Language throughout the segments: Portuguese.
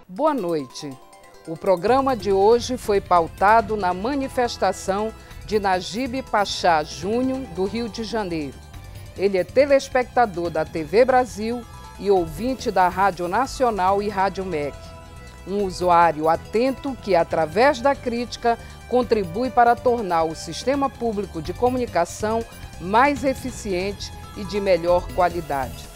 Boa noite. O programa de hoje foi pautado na manifestação de Najib Pachá Júnior, do Rio de Janeiro. Ele é telespectador da TV Brasil e ouvinte da Rádio Nacional e Rádio MEC. Um usuário atento que, através da crítica, contribui para tornar o sistema público de comunicação mais eficiente e de melhor qualidade.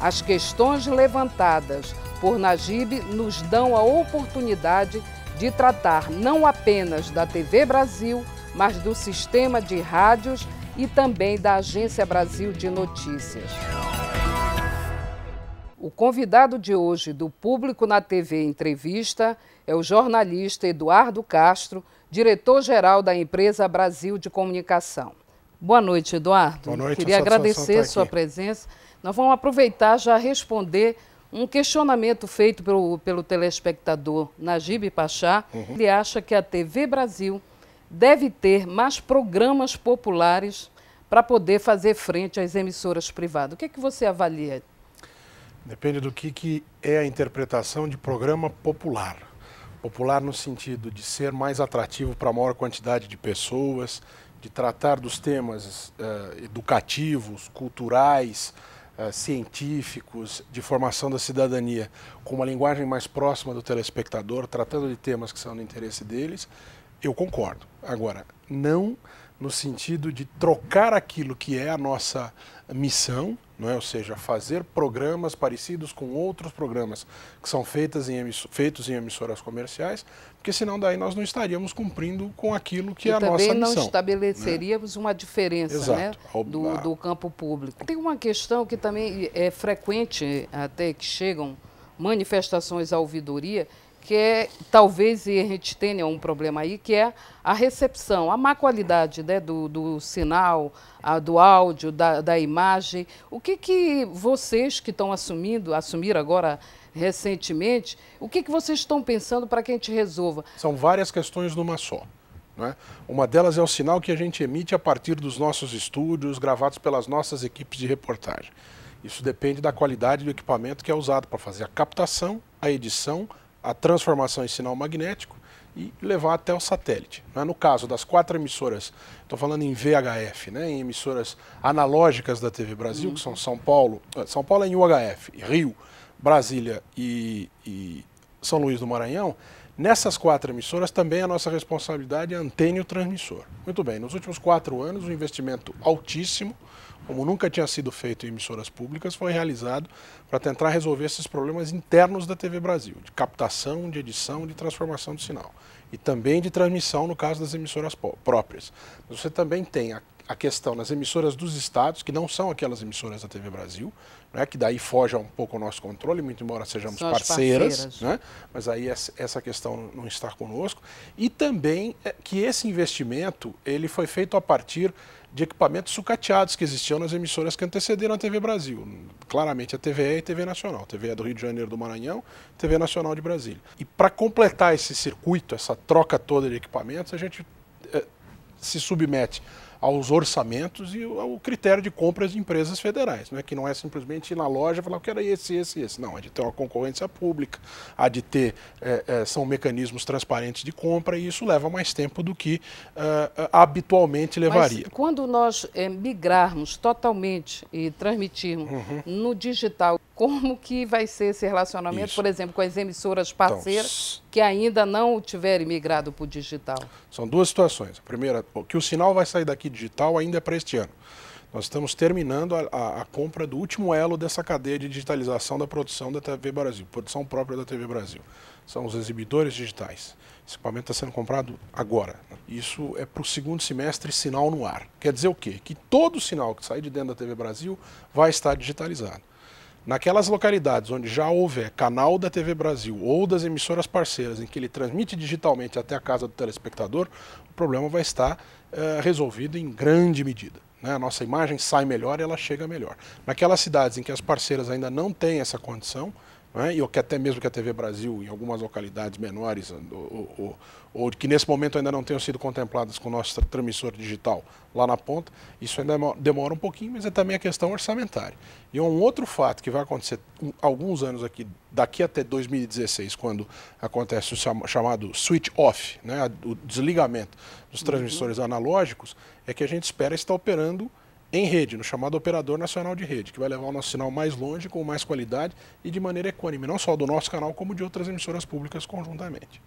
As questões levantadas por Najib nos dão a oportunidade de tratar não apenas da TV Brasil, mas do sistema de rádios e também da Agência Brasil de Notícias. O convidado de hoje do Público na TV Entrevista é o jornalista Eduardo Castro, diretor-geral da Empresa Brasil de Comunicação. Boa noite, Eduardo. Boa noite. Queria agradecer sua presença. Nós vamos aproveitar já responder um questionamento feito pelo telespectador Najib Pachá. Ele acha que a TV Brasil deve ter mais programas populares para poder fazer frente às emissoras privadas. O que é que você avalia? Depende do que é a interpretação de programa popular. Popular no sentido de ser mais atrativo para a maior quantidade de pessoas, de tratar dos temas educativos, culturais, científicos, de formação da cidadania, com uma linguagem mais próxima do telespectador, tratando de temas que são do interesse deles, eu concordo. Agora, não no sentido de trocar aquilo que é a nossa missão, não é? Ou seja, fazer programas parecidos com outros programas que são feitos em emissoras comerciais, porque senão daí nós não estaríamos cumprindo com aquilo que é a nossa missão. Também não estabeleceríamos uma diferença, né, do campo público. Tem uma questão que também é frequente, até que chegam manifestações à ouvidoria, que é, talvez a gente tenha um problema aí, que é a recepção, a má qualidade, né, do sinal, do áudio, da imagem. O que vocês que estão assumiram agora recentemente, o que vocês estão pensando para que a gente resolva? São várias questões numa só. Não é? Uma delas é o sinal que a gente emite a partir dos nossos estúdios, gravados pelas nossas equipes de reportagem. Isso depende da qualidade do equipamento que é usado para fazer a captação, a edição, a transformação em sinal magnético e levar até o satélite. No caso das 4 emissoras, estou falando em VHF, né, em emissoras analógicas da TV Brasil, que são São Paulo é em UHF, Rio, Brasília e São Luís do Maranhão. Nessas 4 emissoras também a nossa responsabilidade é antena e o transmissor. Muito bem, nos últimos 4 anos um investimento altíssimo, como nunca tinha sido feito em emissoras públicas, foi realizado para tentar resolver esses problemas internos da TV Brasil, de captação, de edição, de transformação do sinal. E também de transmissão no caso das emissoras próprias. Mas você também tem a questão nas emissoras dos estados, que não são aquelas emissoras da TV Brasil, né, que daí foge um pouco o nosso controle, muito embora sejamos parceiras, né, mas aí essa questão não está conosco. E também que esse investimento ele foi feito a partir de equipamentos sucateados que existiam nas emissoras que antecederam a TV Brasil. Claramente a TVE e a TV Nacional. A TVE do Rio de Janeiro do Maranhão, a TV Nacional de Brasília. E para completar esse circuito, essa troca toda de equipamentos, a gente se submete aos orçamentos e ao critério de compras de empresas federais, né? Que não é simplesmente ir na loja e falar, eu quero esse. Não, é de ter uma concorrência pública, há de ter, são mecanismos transparentes de compra e isso leva mais tempo do que habitualmente levaria. Mas quando nós migrarmos totalmente e transmitirmos no digital, como que vai ser esse relacionamento, por exemplo, com as emissoras parceiras que ainda não tiverem migrado para o digital? São 2 situações. A primeira, que o sinal vai sair daqui digital ainda é para este ano. Nós estamos terminando a compra do último elo dessa cadeia de digitalização da produção da TV Brasil, produção própria da TV Brasil. São os exibidores digitais. Esse equipamento está sendo comprado agora. Isso é para o 2º semestre sinal no ar. Quer dizer o quê? Que todo o sinal que sair de dentro da TV Brasil vai estar digitalizado. Naquelas localidades onde já houver canal da TV Brasil ou das emissoras parceiras em que ele transmite digitalmente até a casa do telespectador, o problema vai estar resolvido em grande medida. Né? A nossa imagem sai melhor e ela chega melhor. Naquelas cidades em que as parceiras ainda não têm essa condição, né? E que até mesmo que a TV Brasil, em algumas localidades menores, ou que nesse momento ainda não tenham sido contempladas com o nosso transmissor digital lá na ponta, isso ainda demora um pouquinho, mas é também a questão orçamentária. E um outro fato que vai acontecer alguns anos aqui, daqui até 2016, quando acontece o chamado switch off, né, o desligamento dos transmissores analógicos, é que a gente espera estar operando em rede, no chamado Operador Nacional de Rede, que vai levar o nosso sinal mais longe, com mais qualidade e de maneira equânime, não só do nosso canal, como de outras emissoras públicas conjuntamente.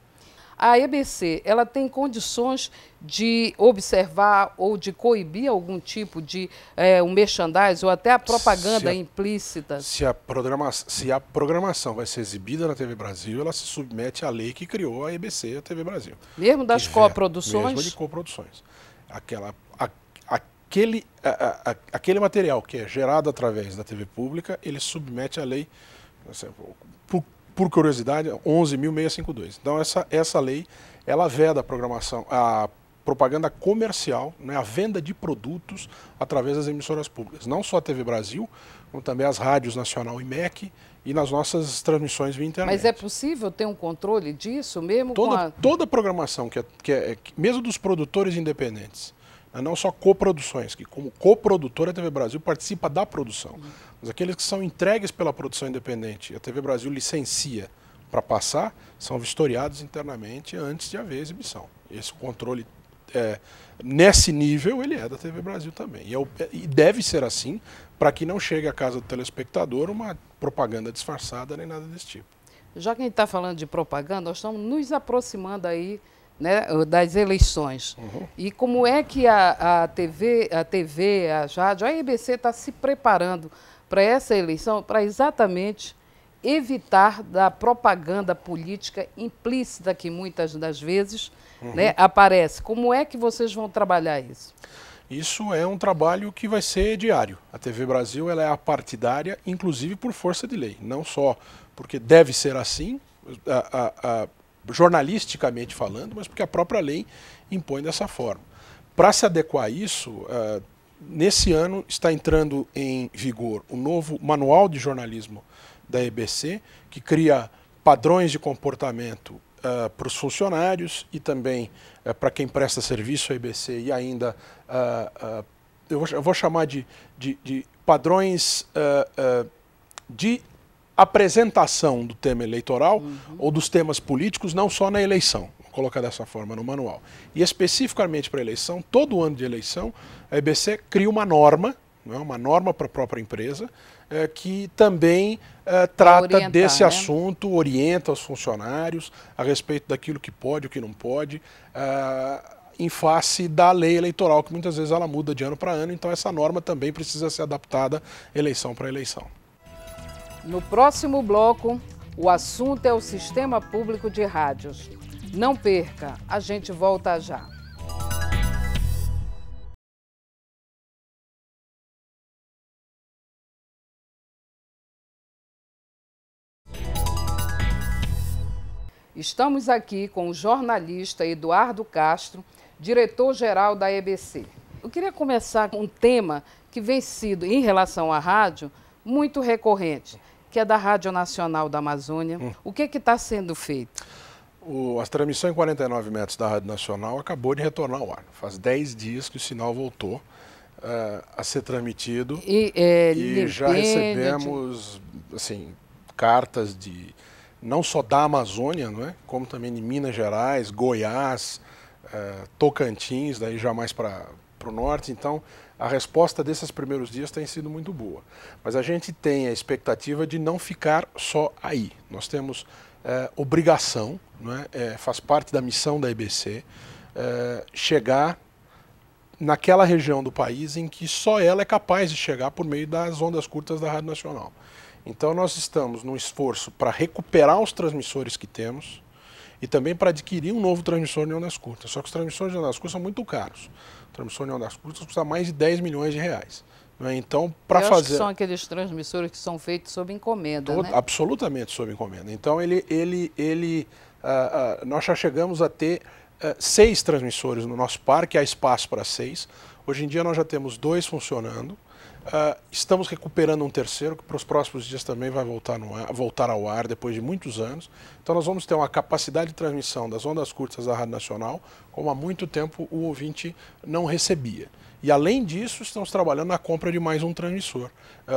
A EBC, ela tem condições de observar ou de coibir algum tipo de um merchandising ou até a propaganda implícita? Se a programação vai ser exibida na TV Brasil, ela se submete à lei que criou a EBC e a TV Brasil. Mesmo das coproduções? Mesmo de coproduções. Aquele material que é gerado através da TV pública, ele se submete à lei, por curiosidade, 11.652. Então essa lei, ela veda a programação, a propaganda comercial, né, a venda de produtos através das emissoras públicas. Não só a TV Brasil, como também as rádios Nacional e MEC e nas nossas transmissões via internet. Mas é possível ter um controle disso mesmo? Toda a programação, mesmo dos produtores independentes, não só coproduções, que como coprodutora a TV Brasil participa da produção. Mas aqueles que são entregues pela produção independente, a TV Brasil licencia para passar, são vistoriados internamente antes de haver exibição. Esse controle, nesse nível, ele é da TV Brasil também. E deve ser assim, para que não chegue à casa do telespectador uma propaganda disfarçada nem nada desse tipo. Já que a gente está falando de propaganda, nós estamos nos aproximando aí, né, das eleições. E como é que a TV, a rádio, a EBC está se preparando para essa eleição, para exatamente evitar da propaganda política implícita que muitas das vezes né, aparece? Como é que vocês vão trabalhar isso? Isso é um trabalho que vai ser diário. A TV Brasil ela é apartidária, inclusive por força de lei. Não só porque deve ser assim, jornalisticamente falando, mas porque a própria lei impõe dessa forma. Para se adequar a isso, nesse ano está entrando em vigor o novo Manual de Jornalismo da EBC, que cria padrões de comportamento para os funcionários e também para quem presta serviço à EBC e ainda, eu vou chamar de padrões de apresentação do tema eleitoral ou dos temas políticos, não só na eleição, vou colocar dessa forma no manual. E especificamente para a eleição, todo ano de eleição, a EBC cria uma norma, não é, uma norma para a própria empresa, que também trata desse assunto, orienta os funcionários a respeito daquilo que pode, o que não pode, em face da lei eleitoral, que muitas vezes ela muda de ano para ano, então essa norma também precisa ser adaptada eleição para eleição. No próximo bloco, o assunto é o Sistema Público de Rádios. Não perca, a gente volta já. Estamos aqui com o jornalista Eduardo Castro, diretor-geral da EBC. Eu queria começar com um tema que vem sido, em relação à rádio, muito recorrente, que é da Rádio Nacional da Amazônia. O que está sendo feito? A transmissão em 49 metros da Rádio Nacional acabou de retornar ao ar. Faz 10 dias que o sinal voltou a ser transmitido e já recebemos assim, cartas não só da Amazônia, não é? Como também de Minas Gerais, Goiás, Tocantins, daí já mais para o norte. Então, a resposta desses primeiros dias tem sido muito boa. Mas a gente tem a expectativa de não ficar só aí. Nós temos obrigação, não é? Faz parte da missão da EBC, chegar naquela região do país em que só ela é capaz de chegar por meio das ondas curtas da Rádio Nacional. Então nós estamos num esforço para recuperar os transmissores que temos e também para adquirir um novo transmissor de ondas curtas. Só que os transmissores de ondas curtas são muito caros. O transmissor de ondas curtas custa mais de 10 milhões de reais. Né? Então, para fazer... acho que são aqueles transmissores que são feitos sob encomenda, né? Absolutamente sob encomenda. Então, nós já chegamos a ter 6 transmissores no nosso parque, há espaço para 6. Hoje em dia nós já temos 2 funcionando. Estamos recuperando um terceiro, que para os próximos dias também vai voltar ao ar depois de muitos anos. Então nós vamos ter uma capacidade de transmissão das ondas curtas da Rádio Nacional, como há muito tempo o ouvinte não recebia. E além disso, estamos trabalhando na compra de mais um transmissor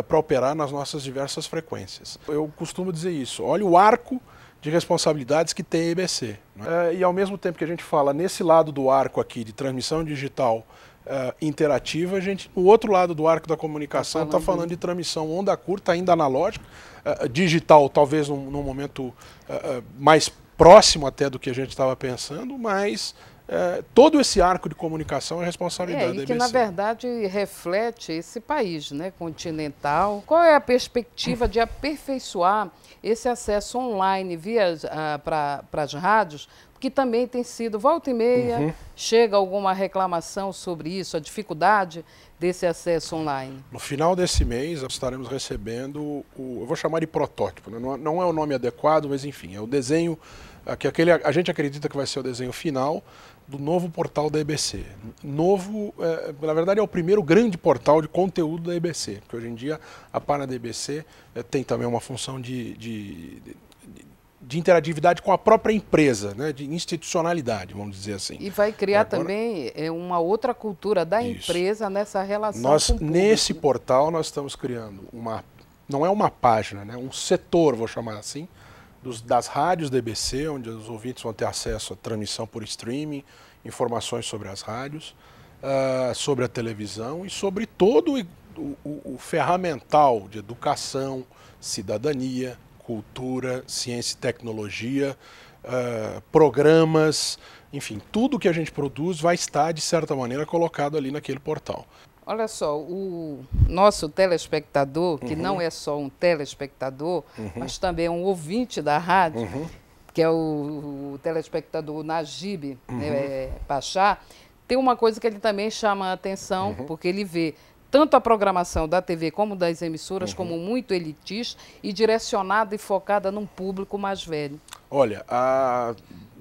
para operar nas nossas diversas frequências. Eu costumo dizer isso, olha o arco de responsabilidades que tem a EBC. Né? E ao mesmo tempo que a gente fala nesse lado do arco aqui de transmissão digital interativa, a gente, no outro lado do arco da comunicação, está falando de transmissão onda curta, ainda analógica, digital talvez num momento mais próximo até do que a gente estava pensando, mas todo esse arco de comunicação é responsabilidade da EBC. E que na verdade reflete esse país, né, continental. Qual é a perspectiva de aperfeiçoar esse acesso online via para as rádios? Que também tem sido, volta e meia, chega alguma reclamação sobre isso, a dificuldade desse acesso online. No final desse mês, estaremos recebendo, eu vou chamar de protótipo, né? Não é o nome adequado, mas enfim, é o desenho, que a gente acredita que vai ser o desenho final do novo portal da EBC. Novo, na verdade, é o primeiro grande portal de conteúdo da EBC, porque hoje em dia a página da EBC tem também uma função de interatividade com a própria empresa, né, de institucionalidade, vamos dizer assim. E vai criar também uma outra cultura da empresa nessa relação com o público. Nesse portal nós estamos criando não é uma página, né, um setor, vou chamar assim, das rádios da EBC, onde os ouvintes vão ter acesso à transmissão por streaming, informações sobre as rádios, sobre a televisão e sobre todo o ferramental de educação, cidadania, cultura, ciência e tecnologia, programas, enfim, tudo que a gente produz vai estar, de certa maneira, colocado ali naquele portal. Olha só, o nosso telespectador, que não é só um telespectador, mas também é um ouvinte da rádio, que é o telespectador Najib Pachá, tem uma coisa que ele também chama a atenção, porque ele vê tanto a programação da TV como das emissoras como muito elitista e direcionada e focada num público mais velho. Olha,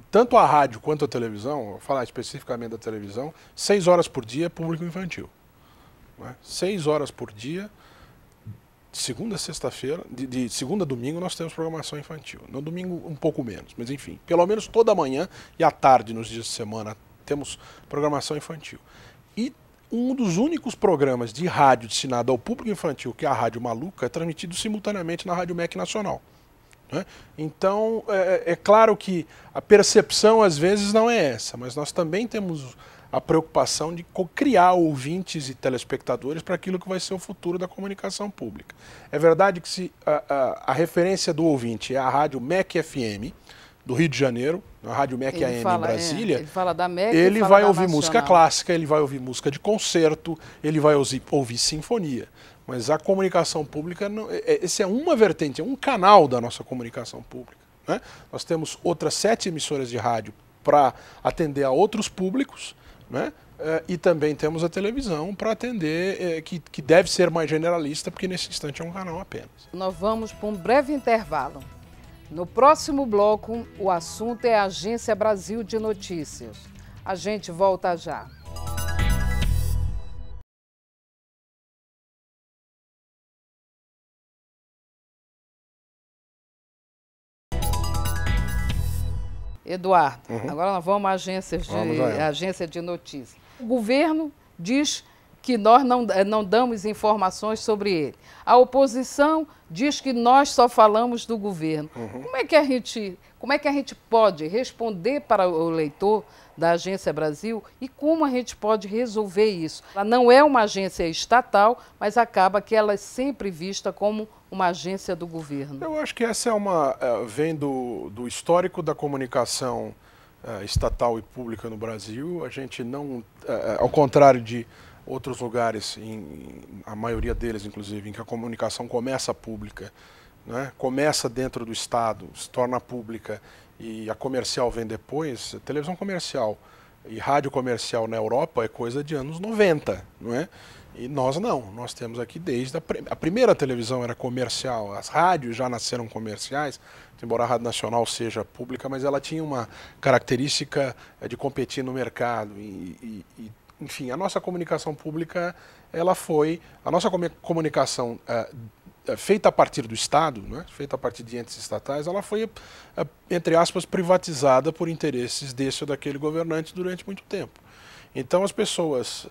tanto a rádio quanto a televisão, vou falar especificamente da televisão, 6 horas por dia é público infantil. Né? 6 horas por dia, de segunda a sexta-feira, de segunda a domingo nós temos programação infantil. No domingo um pouco menos, mas enfim, pelo menos toda manhã e à tarde nos dias de semana temos programação infantil. E um dos únicos programas de rádio destinado ao público infantil, que é a Rádio Maluca, é transmitido simultaneamente na Rádio MEC Nacional. Né? Então, é claro que a percepção às vezes não é essa, mas nós também temos a preocupação de criar ouvintes e telespectadores para aquilo que vai ser o futuro da comunicação pública. É verdade que se a referência do ouvinte é a Rádio MEC FM, do Rio de Janeiro, a Rádio MEC AM em Brasília, ele fala da MEC, ele vai ouvir Nacional. Música clássica, ele vai ouvir música de concerto, ele vai ouvir sinfonia. Mas a comunicação pública, essa é uma vertente, é um canal da nossa comunicação pública. Né? Nós temos outras 7 emissoras de rádio para atender a outros públicos, né? E também temos a televisão para atender, que deve ser mais generalista, porque nesse instante é um canal apenas. Nós vamos para um breve intervalo. No próximo bloco, o assunto é a Agência Brasil de Notícias. A gente volta já. Eduardo, agora nós vamos à agência de notícias. O governo diz que nós não damos informações sobre ele. A oposição diz que nós só falamos do governo. Como é que a gente pode responder para o leitor da Agência Brasil e como a gente pode resolver isso? Ela não é uma agência estatal, mas acaba que ela é sempre vista como uma agência do governo. Eu acho que essa vem do histórico da comunicação estatal e pública no Brasil. A gente não, ao contrário de outros lugares, a maioria deles, inclusive, em que a comunicação começa pública, né, começa dentro do Estado, se torna pública e a comercial vem depois, televisão comercial e rádio comercial na Europa é coisa de anos 90, não é? E nós não, nós temos aqui desde a primeira televisão era comercial, as rádios já nasceram comerciais, embora a Rádio Nacional seja pública, mas ela tinha uma característica de competir no mercado e enfim, a nossa comunicação pública, ela foi, a nossa comunicação feita a partir do Estado, né, feita a partir de entes estatais, ela foi, entre aspas, privatizada por interesses desse ou daquele governante durante muito tempo. Então as pessoas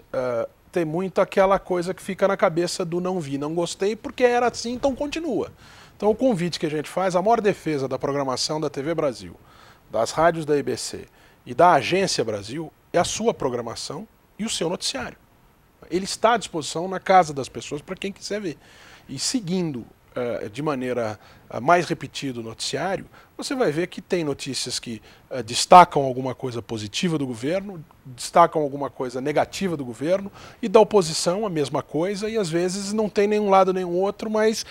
têm muito aquela coisa que fica na cabeça do não vi, não gostei, porque era assim, então continua. Então o convite que a gente faz, a maior defesa da programação da TV Brasil, das rádios da EBC e da Agência Brasil é a sua programação e o seu noticiário. Ele está à disposição na casa das pessoas para quem quiser ver. E seguindo de maneira mais repetida o noticiário, você vai ver que tem notícias que destacam alguma coisa positiva do governo, destacam alguma coisa negativa do governo, e da oposição a mesma coisa, e às vezes não tem nenhum lado nem outro, mas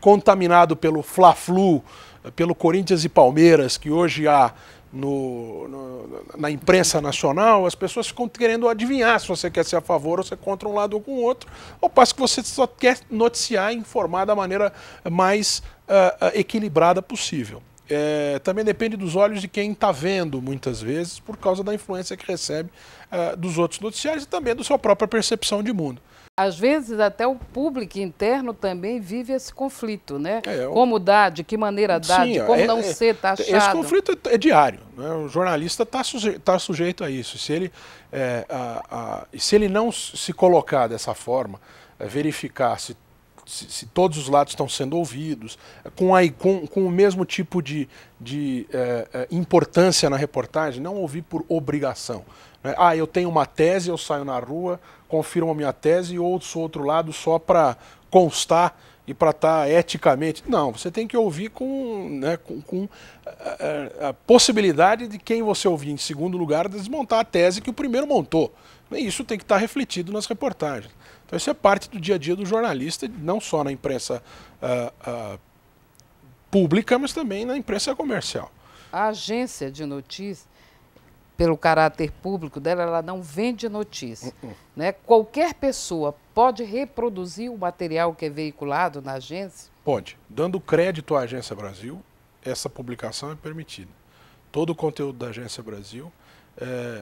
contaminado pelo Fla-Flu, pelo Corinthians e Palmeiras, que hoje há na imprensa nacional, as pessoas ficam querendo adivinhar se você quer ser a favor ou se é contra um lado ou com o outro, ao passo que você só quer noticiar e informar da maneira mais equilibrada possível. Também depende dos olhos de quem está vendo, muitas vezes, por causa da influência que recebe dos outros noticiários e também da sua própria percepção de mundo. Às vezes até o público interno também vive esse conflito, né? Como dar, de que maneira dar, sim, de como não ser taxado. Esse conflito é diário, né? O jornalista está sujeito a isso. Se ele não se colocar dessa forma, verificar se todos os lados estão sendo ouvidos, com o mesmo tipo de importância na reportagem, não ouvir por obrigação. Eu tenho uma tese, eu saio na rua, confirmo a minha tese e ouço o outro lado só para constar e para estar eticamente. Não, você tem que ouvir com a possibilidade de quem você ouvir em segundo lugar desmontar a tese que o primeiro montou. E isso tem que estar refletido nas reportagens. Então isso é parte do dia a dia do jornalista, não só na imprensa pública, mas também na imprensa comercial. A agência de notícias, pelo caráter público dela, ela não vende notícia. Né? Qualquer pessoa pode reproduzir o material que é veiculado na agência? Pode. Dando crédito à Agência Brasil, essa publicação é permitida. Todo o conteúdo da Agência Brasil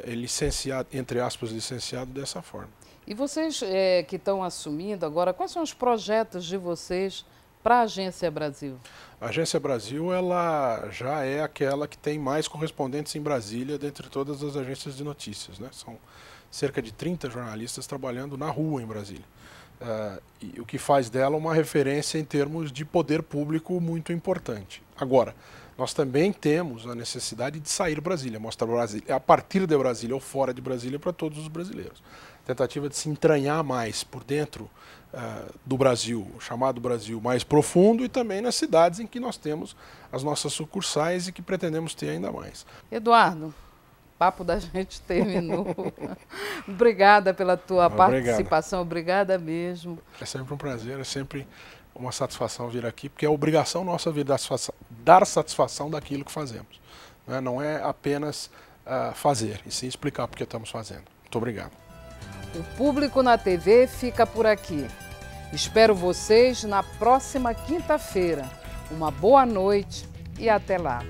é licenciado, entre aspas, licenciado dessa forma. E vocês que estão assumindo agora, quais são os projetos de vocês para a Agência Brasil? A Agência Brasil, ela já é aquela que tem mais correspondentes em Brasília dentre todas as agências de notícias, né? São cerca de 30 jornalistas trabalhando na rua em Brasília. E o que faz dela uma referência em termos de poder público muito importante. Agora, nós também temos a necessidade de sair Brasília, mostrar Brasília a partir de Brasília ou fora de Brasília para todos os brasileiros. Tentativa de se entranhar mais por dentro do Brasil, chamado Brasil mais profundo, e também nas cidades em que nós temos as nossas sucursais e que pretendemos ter ainda mais. Eduardo, o papo da gente terminou. Obrigada pela tua participação, obrigada mesmo. É sempre um prazer, é sempre uma satisfação vir aqui, porque é obrigação nossa vir dar satisfação daquilo que fazemos. Não é apenas fazer, e sim explicar por que estamos fazendo. Muito obrigado. O Público na TV fica por aqui. Espero vocês na próxima quinta-feira. Uma boa noite e até lá.